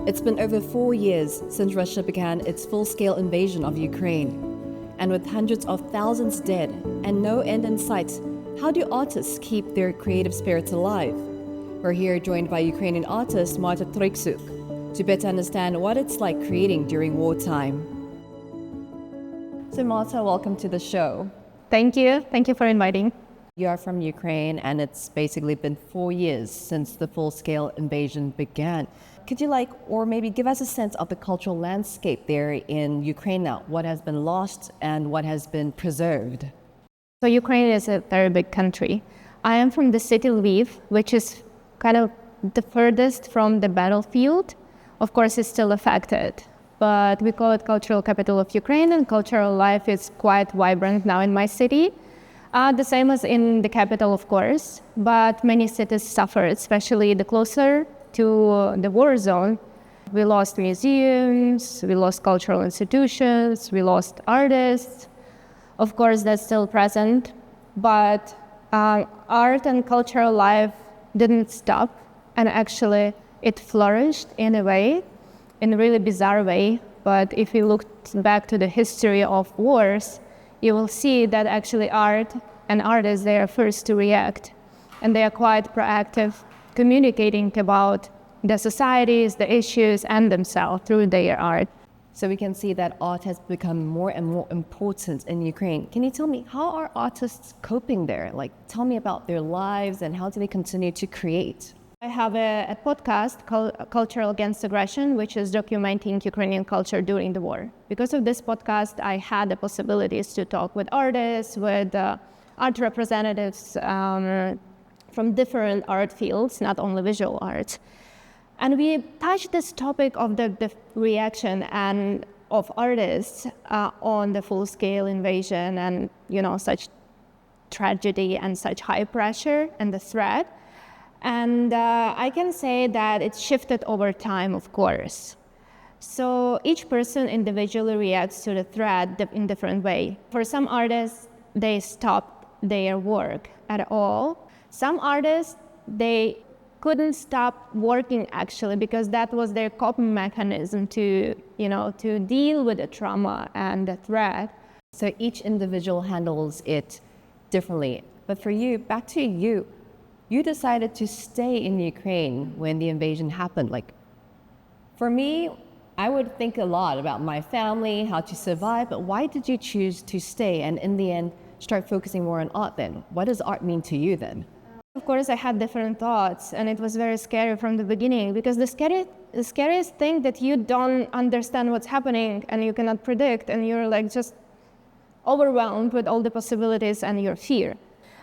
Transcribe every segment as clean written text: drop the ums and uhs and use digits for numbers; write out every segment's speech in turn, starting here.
It's been over 4 years since Russia began its full-scale invasion of Ukraine. And with hundreds of thousands dead and no end in sight, how do artists keep their creative spirits alive? We're here joined by Ukrainian artist Marta Trotsiuk to better understand what it's like creating during wartime. So Marta, welcome to the show. Thank you. Thank you for inviting. You are from Ukraine, and it's basically been 4 years since the full-scale invasion began. Could you or maybe give us a sense of the cultural landscape there in Ukraine now? What has been lost and what has been preserved? So Ukraine is a very big country. I am from the city Lviv, which is kind of the furthest from the battlefield. Of course, it's still affected, but we call it cultural capital of Ukraine, and cultural life is quite vibrant now in my city. The same as in the capital, of course, but many cities suffered, especially the closer to the war zone. We lost museums, we lost cultural institutions, we lost artists. Of course, that's still present, but art and cultural life didn't stop, and actually it flourished in a way, in a really bizarre way. But if you look back to the history of wars, you will see that actually art and artists, they are first to react, and they are quite proactive, communicating about the societies, the issues, and themselves through their art. So we can see that art has become more and more important in Ukraine. Can you tell me, how are artists coping there? Tell me about their lives and how do they continue to create? I have a podcast called Culture Against Aggression, which is documenting Ukrainian culture during the war. Because of this podcast, I had the possibilities to talk with artists, with art representatives from different art fields, not only visual arts. And we touched this topic of the reaction and of artists on the full-scale invasion and, such tragedy and such high pressure and the threat. And I can say that it shifted over time, of course. So each person individually reacts to the threat in different way. For some artists, they stop their work at all. Some artists, they couldn't stop working actually because that was their coping mechanism to deal with the trauma and the threat. So each individual handles it differently. But for you, back to you, you decided to stay in Ukraine when the invasion happened. For me, I would think a lot about my family, how to survive, but why did you choose to stay and in the end start focusing more on art then? What does art mean to you then? Of course, I had different thoughts, and it was very scary from the beginning because the scariest thing that you don't understand what's happening and you cannot predict, and you're just overwhelmed with all the possibilities and your fear.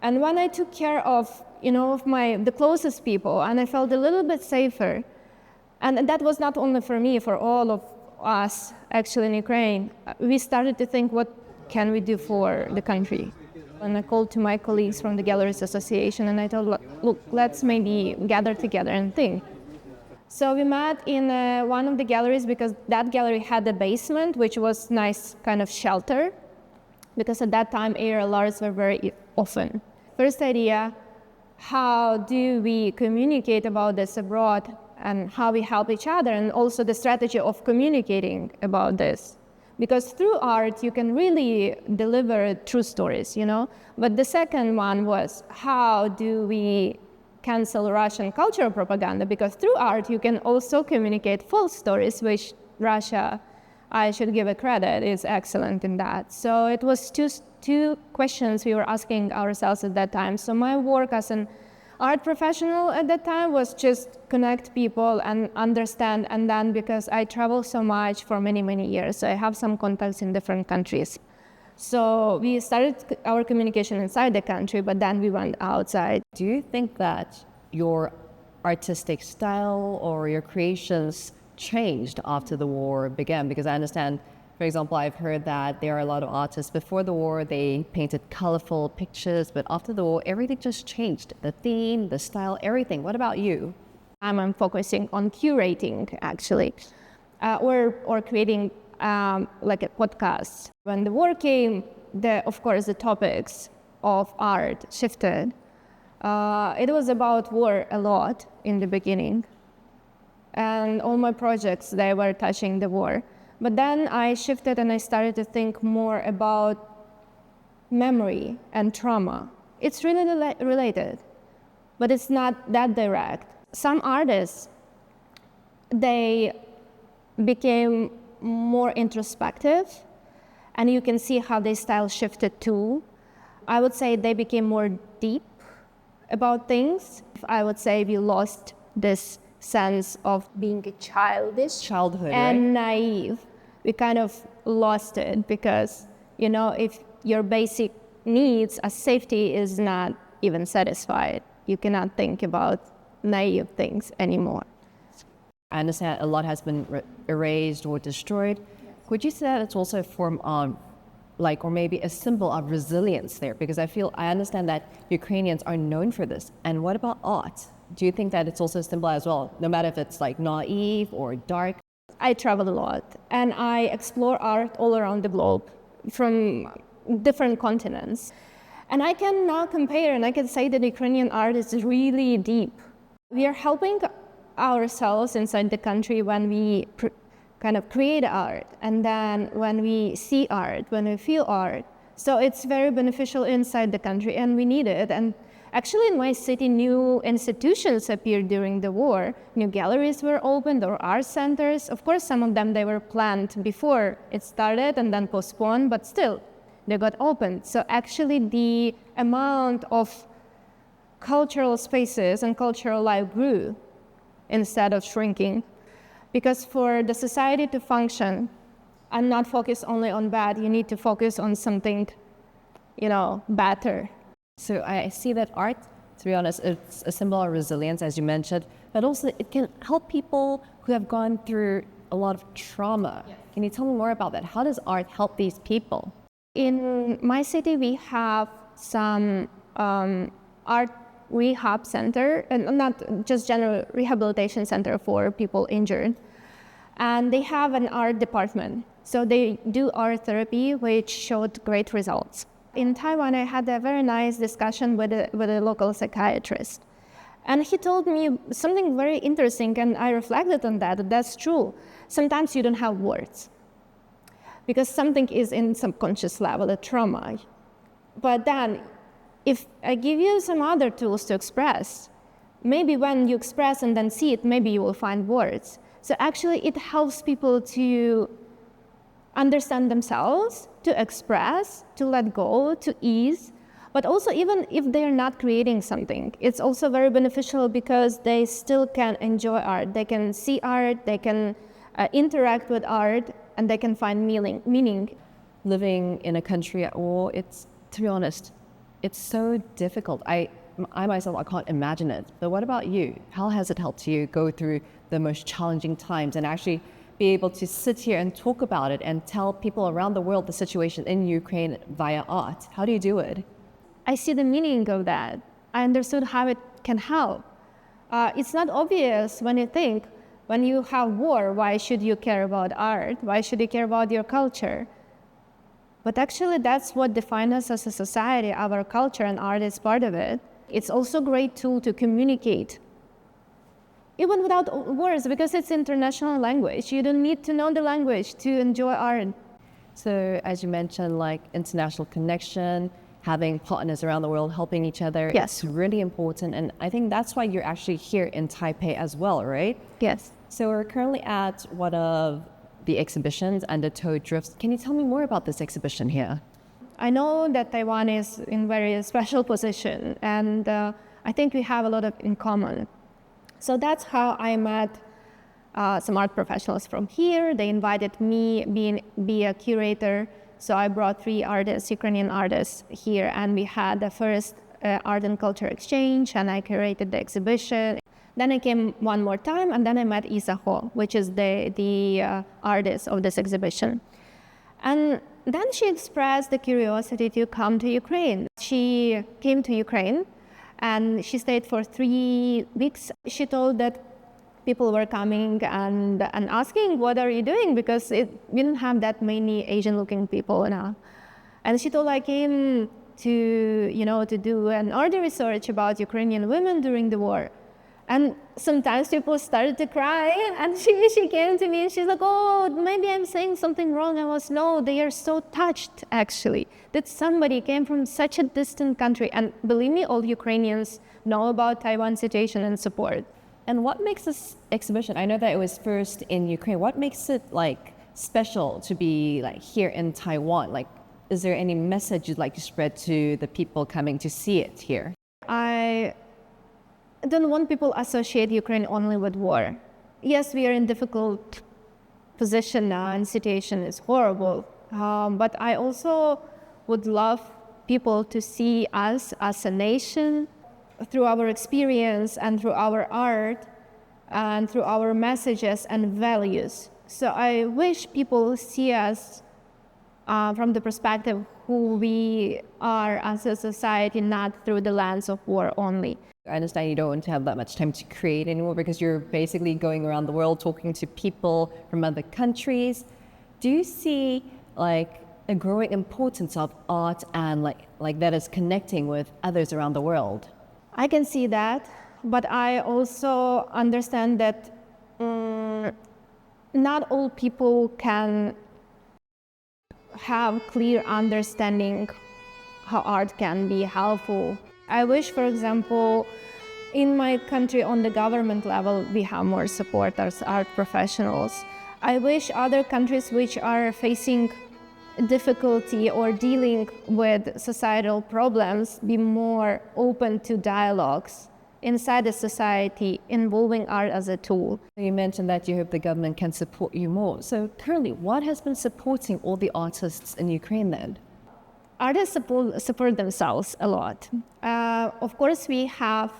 And when I took care of the closest people, and I felt a little bit safer, and that was not only for me, for all of us actually in Ukraine, we started to think, what can we do for the country? And I called to my colleagues from the Galleries Association and I told, look, let's maybe gather together and think. So we met in one of the galleries because that gallery had a basement, which was nice kind of shelter, because at that time ARLRs were very often. First idea, how do we communicate about this abroad and how we help each other, and also the strategy of communicating about this. Because through art, you can really deliver true stories, But the second one was, how do we cancel Russian cultural propaganda? Because through art, you can also communicate false stories, which Russia, I should give a credit, is excellent in that. So it was two questions we were asking ourselves at that time. So my work as an art professional at that time was just connect people and understand, and then because I travel so much for many, many years, so I have some contacts in different countries. So we started our communication inside the country, but then we went outside. Do you think that your artistic style or your creations changed after the war began? Because I understand, for example, I've heard that there are a lot of artists before the war, they painted colorful pictures, but after the war, everything just changed. The theme, the style, everything. What about you? I'm focusing on curating, actually, or creating a podcast. When the war came, of course, the topics of art shifted. It was about war a lot in the beginning. and all my projects, they were touching the war. But then I shifted and I started to think more about memory and trauma. It's really related, but it's not that direct. Some artists, they became more introspective, and you can see how their style shifted too. I would say they became more deep about things. I would say we lost this sense of being a Childhood, and right? naive. We kind of lost it because, if your basic needs as safety is not even satisfied, you cannot think about naive things anymore. I understand a lot has been erased or destroyed. Would you say that it's also a form of, or maybe a symbol of resilience there? Because I understand that Ukrainians are known for this. And what about art? Do you think that it's also a symbol as well, no matter if it's naive or dark? I travel a lot and I explore art all around the globe from different continents. And I can now compare and I can say that Ukrainian art is really deep. We are helping ourselves inside the country when we kind of create art, and then when we see art, when we feel art. So it's very beneficial inside the country and we need it. And actually in my city, new institutions appeared during the war. New galleries were opened or art centers. Of course, some of them, they were planned before it started and then postponed, but still, they got opened. So actually the amount of cultural spaces and cultural life grew instead of shrinking. Because for the society to function and not focus only on bad, you need to focus on something, better. So I see that art, to be honest, it's a symbol of resilience, as you mentioned, but also it can help people who have gone through a lot of trauma. Yes. Can you tell me more about that? How does art help these people? In my city, we have some art rehab center, and not just general rehabilitation center for people injured. And they have an art department. So they do art therapy, which showed great results. In Taiwan, I had a very nice discussion with a local psychiatrist. And he told me something very interesting, and I reflected on that. That's true. Sometimes you don't have words because something is in subconscious level, a trauma. But then if I give you some other tools to express, maybe when you express and then see it, maybe you will find words. So actually it helps people to understand themselves, to express, to let go, to ease. But also even if they're not creating something, it's also very beneficial because they still can enjoy art. They can see art, they can interact with art, and they can find meaning. Living in a country at war, it's, to be honest, it's so difficult. I myself, I can't imagine it. But what about you? How has it helped you go through the most challenging times and actually be able to sit here and talk about it and tell people around the world the situation in Ukraine via art? How do you do it? I see the meaning of that. I understood how it can help. It's not obvious when you think, when you have war, why should you care about art? Why should you care about your culture? But actually, that's what defines us as a society. Our culture and art is part of it. It's also a great tool to communicate, even without words, because it's international language. You don't need to know the language to enjoy art. So as you mentioned, international connection, having partners around the world helping each other, Yes. It's really important. And I think that's why you're actually here in Taipei as well, right? Yes. So we're currently at one of the exhibitions, Undertow Drifts. Can you tell me more about this exhibition here? I know that Taiwan is in very special position, and I think we have a lot in common. So that's how I met some art professionals from here. They invited me be a curator. So I brought 3 artists, Ukrainian artists here, and we had the first art and culture exchange, and I curated the exhibition. Then I came one more time, and then I met Isa Ho, which is the artist of this exhibition. And then she expressed the curiosity to come to Ukraine. She came to Ukraine, and she stayed for 3 weeks. She told that people were coming and asking, what are you doing? Because we didn't have that many Asian-looking people now. And she told, I came to do an art research about Ukrainian women during the war. And sometimes people started to cry, and she came to me and she's like, oh, maybe I'm saying something wrong. I was, no, they are so touched, actually, that somebody came from such a distant country. And believe me, all Ukrainians know about Taiwan's situation and support. And what makes this exhibition, I know that it was first in Ukraine, what makes it like special to be like here in Taiwan? Like, is there any message you'd like to spread to the people coming to see it here? I don't want people to associate Ukraine only with war. Yes, we are in difficult position now and situation is horrible. But I also would love people to see us as a nation through our experience and through our art and through our messages and values. So I wish people see us from the perspective who we are as a society, not through the lens of war only. I understand you don't have that much time to create anymore because you're basically going around the world talking to people from other countries. Do you see like a growing importance of art and like that is connecting with others around the world? I can see that, but I also understand that not all people can have clear understanding how art can be helpful. I wish, for example, in my country on the government level, we have more support as art professionals. I wish other countries which are facing difficulty or dealing with societal problems be more open to dialogues inside the society involving art as a tool. You mentioned that you hope the government can support you more. So currently, what has been supporting all the artists in Ukraine then? Artists support themselves a lot. Of course, we have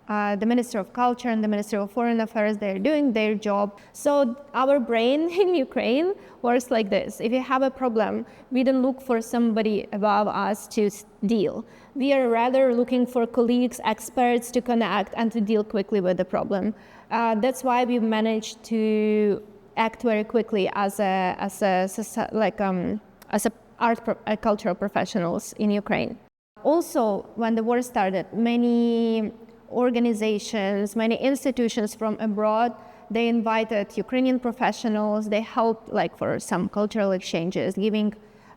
the Minister of Culture and the Minister of Foreign Affairs. They're doing their job. So our brain in Ukraine works like this. If you have a problem, we don't look for somebody above us to deal. We are rather looking for colleagues, experts to connect and to deal quickly with the problem. That's why we managed to act very quickly as cultural professionals in Ukraine. Also, when the war started, many organizations, many institutions from abroad, they invited Ukrainian professionals. They helped for some cultural exchanges, giving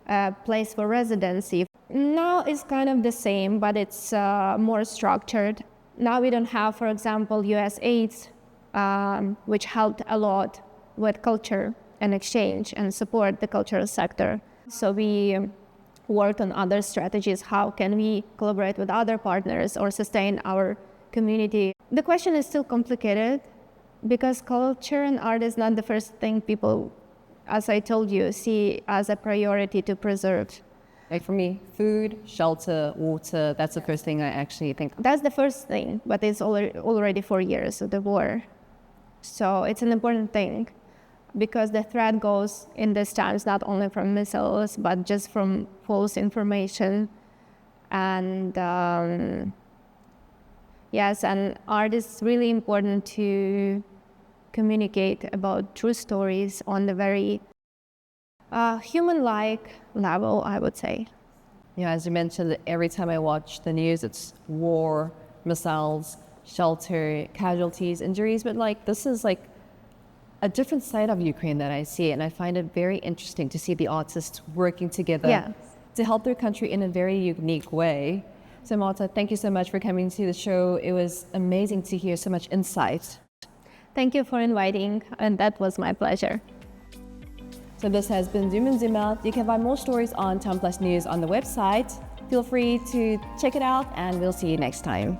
a place for residency. Now it's kind of the same, but it's more structured. Now we don't have, for example, US aids, which helped a lot with culture and exchange and support the cultural sector. So we worked on other strategies. How can we collaborate with other partners or sustain our community? The question is still complicated because culture and art is not the first thing people, as I told you, see as a priority to preserve. Like for me, food, shelter, water, that's the first thing I actually think. That's the first thing, but it's already 4 years of the war. So it's an important thing because the threat goes in these times not only from missiles, but just from false information. And yes, and art is really important to communicate about true stories on the very human-like level, I would say. Yeah, as you mentioned, every time I watch the news, it's war, missiles, shelter, casualties, injuries, but this is a different side of Ukraine that I see, and I find it very interesting to see the artists working together to help their country in a very unique way. So Marta, thank you so much for coming to the show. It was amazing to hear so much insight. Thank you for inviting, and that was my pleasure. So this has been Zoom and Zoom Out. You can find more stories on TaiwanPlus News on the website. Feel free to check it out, and we'll see you next time.